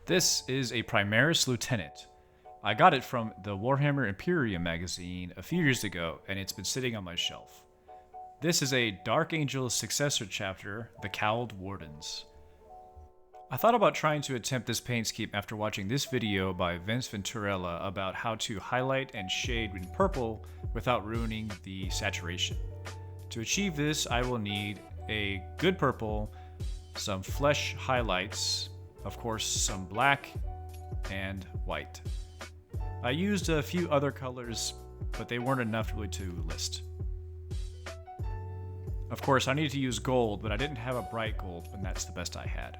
This is a Primaris Lieutenant. I got it from the Warhammer Imperium magazine a few years ago, and it's been sitting on my shelf. This is a Dark Angel's successor chapter, the Cowled Wardens. I thought about trying to attempt this paint scheme after watching this video by Vince Venturella about how to highlight and shade in purple without ruining the saturation. To achieve this, I will need a good purple, some flesh highlights, of course some black, and white. I used a few other colors, but they weren't enough really to list. Of course, I needed to use gold, but I didn't have a bright gold, and that's the best I had.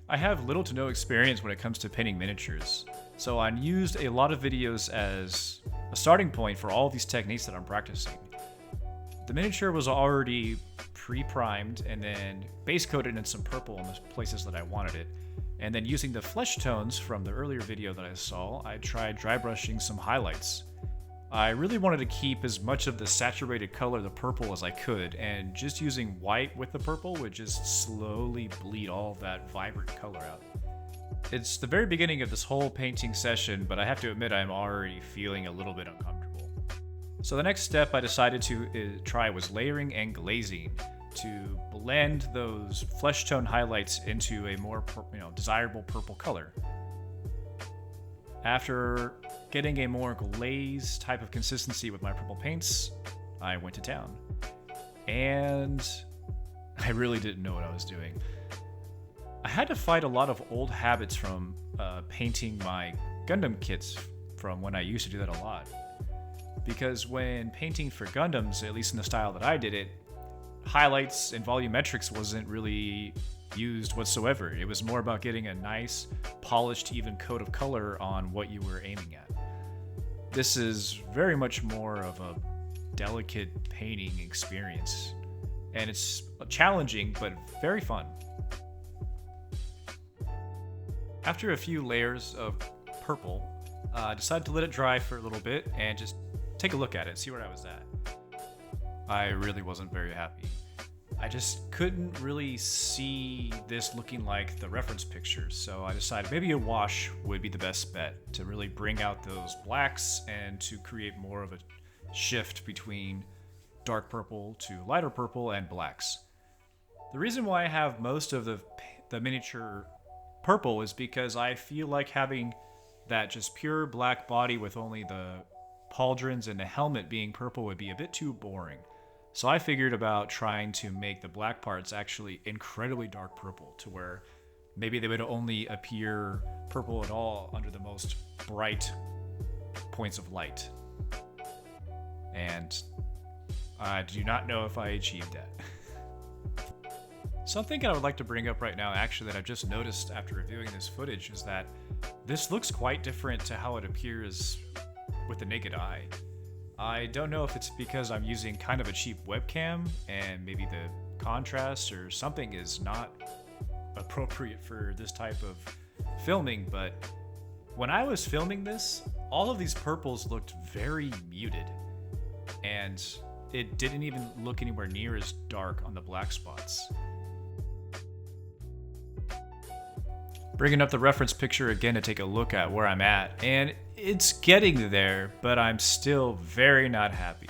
I have little to no experience when it comes to painting miniatures, so I used a lot of videos as a starting point for all these techniques that I'm practicing. The miniature was already pre-primed and then base coated in some purple in the places that I wanted it. And then using the flesh tones from the earlier video that I saw, I tried dry brushing some highlights. I really wanted to keep as much of the saturated color, the purple, as I could, and just using white with the purple would just slowly bleed all of that vibrant color out. It's the very beginning of this whole painting session, but I have to admit I'm already feeling a little bit uncomfortable. So the next step I decided to try was layering and glazing to blend those flesh tone highlights into a more desirable purple color. After getting a more glaze type of consistency with my purple paints, I went to town. And I really didn't know what I was doing. I had to fight a lot of old habits from painting my Gundam kits from when I used to do that a lot. Because when painting for Gundams, at least in the style that I did it, highlights and volumetrics wasn't really used whatsoever. It was more about getting a nice, polished, even coat of color on what you were aiming at. This is very much more of a delicate painting experience, and it's challenging but very fun. After a few layers of purple, I decided to let it dry for a little bit and just take a look at it, see where I was at. I really wasn't very happy. I just couldn't really see this looking like the reference pictures, so I decided maybe a wash would be the best bet to really bring out those blacks and to create more of a shift between dark purple to lighter purple and blacks. The reason why I have most of the miniature purple is because I feel like having that just pure black body with only the pauldrons and the helmet being purple would be a bit too boring. So I figured about trying to make the black parts actually incredibly dark purple to where maybe they would only appear purple at all under the most bright points of light. And I do not know if I achieved that. Something I would like to bring up right now, actually, that I've just noticed after reviewing this footage is that this looks quite different to how it appears with the naked eye. I don't know if it's because I'm using kind of a cheap webcam and maybe the contrast or something is not appropriate for this type of filming, but when I was filming this, all of these purples looked very muted, and it didn't even look anywhere near as dark on the black spots. Bringing up the reference picture again to take a look at where I'm at, and it's getting there, but I'm still very not happy.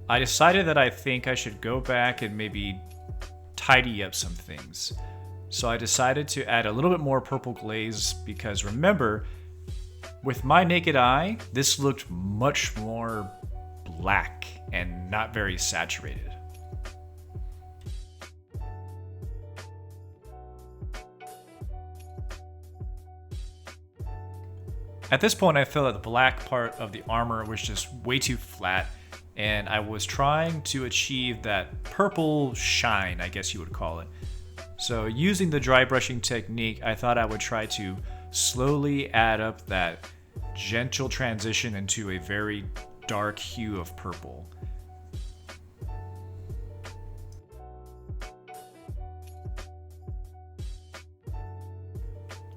I decided that I think I should go back and maybe tidy up some things. So I decided to add a little bit more purple glaze because remember, with my naked eye, this looked much more black and not very saturated. At this point, I felt that the black part of the armor was just way too flat, and I was trying to achieve that purple shine, I guess you would call it. So using the dry brushing technique, I thought I would try to slowly add up that gentle transition into a very dark hue of purple.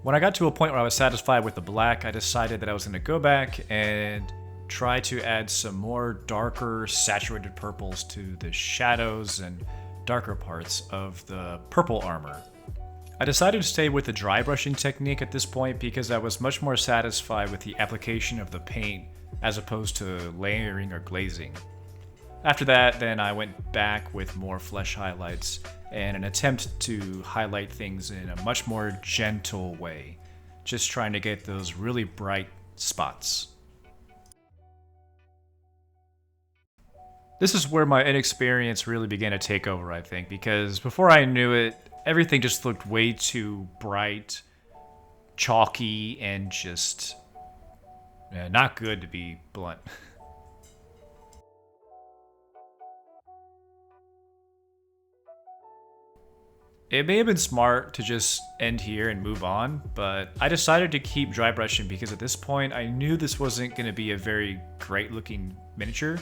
When I got to a point where I was satisfied with the black, I decided that I was going to go back and try to add some more darker saturated purples to the shadows and darker parts of the purple armor. I decided to stay with the dry brushing technique at this point because I was much more satisfied with the application of the paint as opposed to layering or glazing. After that, then I went back with more flesh highlights and an attempt to highlight things in a much more gentle way, just trying to get those really bright spots. This is where my inexperience really began to take over, I think, because before I knew it, everything just looked way too bright, chalky, and just not good, to be blunt. It may have been smart to just end here and move on, but I decided to keep dry brushing because at this point I knew this wasn't going to be a very great looking miniature,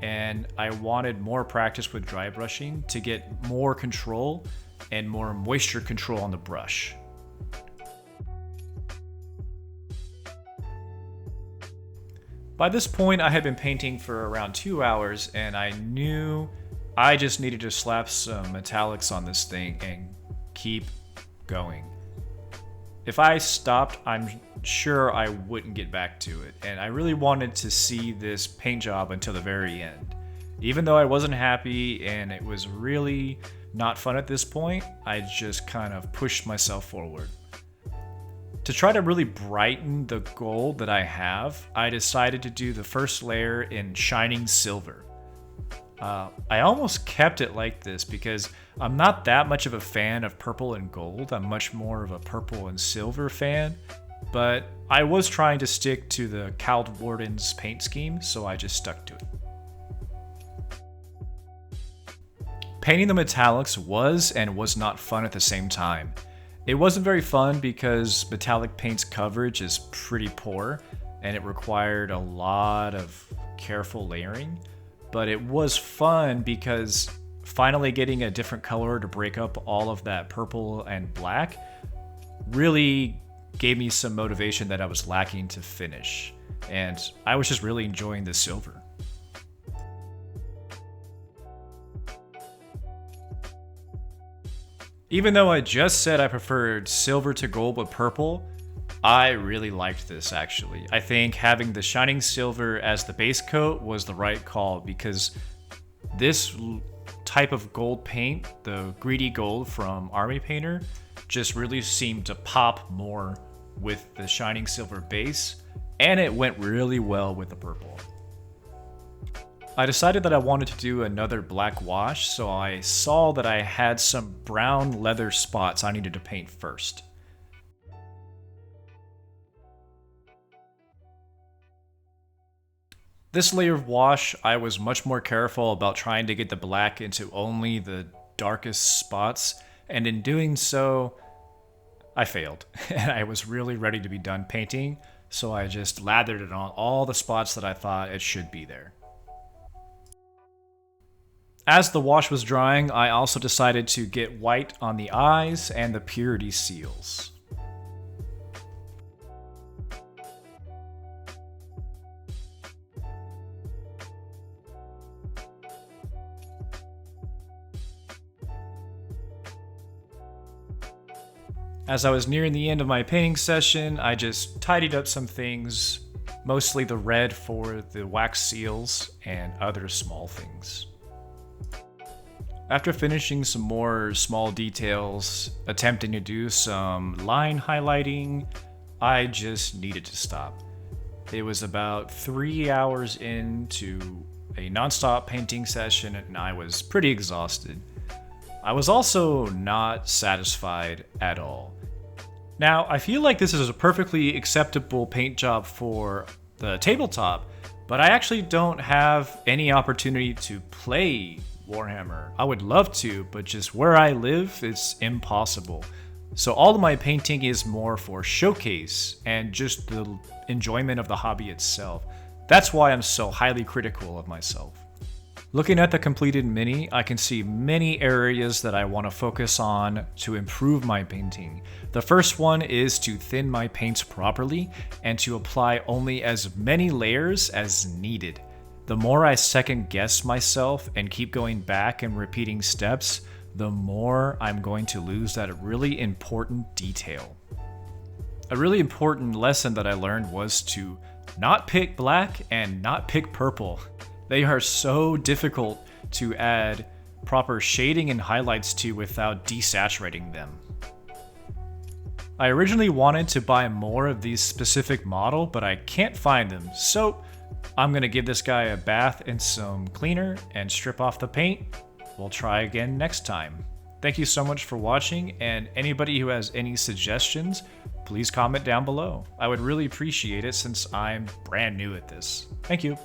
and I wanted more practice with dry brushing to get more control and more moisture control on the brush. By this point I had been painting for around 2 hours and I knew I just needed to slap some metallics on this thing and keep going. If I stopped, I'm sure I wouldn't get back to it, and I really wanted to see this paint job until the very end. Even though I wasn't happy and it was really not fun at this point, I just kind of pushed myself forward. To try to really brighten the gold that I have, I decided to do the first layer in shining silver. I almost kept it like this because I'm not that much of a fan of purple and gold. I'm much more of a purple and silver fan, but I was trying to stick to the Cowled Wardens paint scheme, so I just stuck to it. Painting the metallics was and was not fun at the same time. It wasn't very fun because metallic paint's coverage is pretty poor and it required a lot of careful layering. But it was fun because finally getting a different color to break up all of that purple and black really gave me some motivation that I was lacking to finish. And I was just really enjoying the silver. Even though I just said I preferred silver to gold with purple, I really liked this actually. I think having the shining silver as the base coat was the right call because this type of gold paint, the greedy gold from Army Painter, just really seemed to pop more with the shining silver base, and it went really well with the purple. I decided that I wanted to do another black wash, so I saw that I had some brown leather spots I needed to paint first. This layer of wash, I was much more careful about trying to get the black into only the darkest spots, and in doing so, I failed. And I was really ready to be done painting, so I just lathered it on all the spots that I thought it should be there. As the wash was drying, I also decided to get white on the eyes and the purity seals. As I was nearing the end of my painting session, I just tidied up some things, mostly the red for the wax seals and other small things. After finishing some more small details, attempting to do some line highlighting, I just needed to stop. It was about 3 hours into a non-stop painting session and I was pretty exhausted. I was also not satisfied at all. Now, I feel like this is a perfectly acceptable paint job for the tabletop, but I actually don't have any opportunity to play Warhammer. I would love to, but just where I live, it's impossible. So all of my painting is more for showcase and just the enjoyment of the hobby itself. That's why I'm so highly critical of myself. Looking at the completed mini, I can see many areas that I want to focus on to improve my painting. The first one is to thin my paints properly and to apply only as many layers as needed. The more I second guess myself and keep going back and repeating steps, the more I'm going to lose that really important detail. A really important lesson that I learned was to not pick black and not pick purple. They are so difficult to add proper shading and highlights to without desaturating them. I originally wanted to buy more of these specific model, but I can't find them, so I'm gonna give this guy a bath in some cleaner and strip off the paint. We'll try again next time. Thank you so much for watching, and anybody who has any suggestions, please comment down below. I would really appreciate it since I'm brand new at this. Thank you.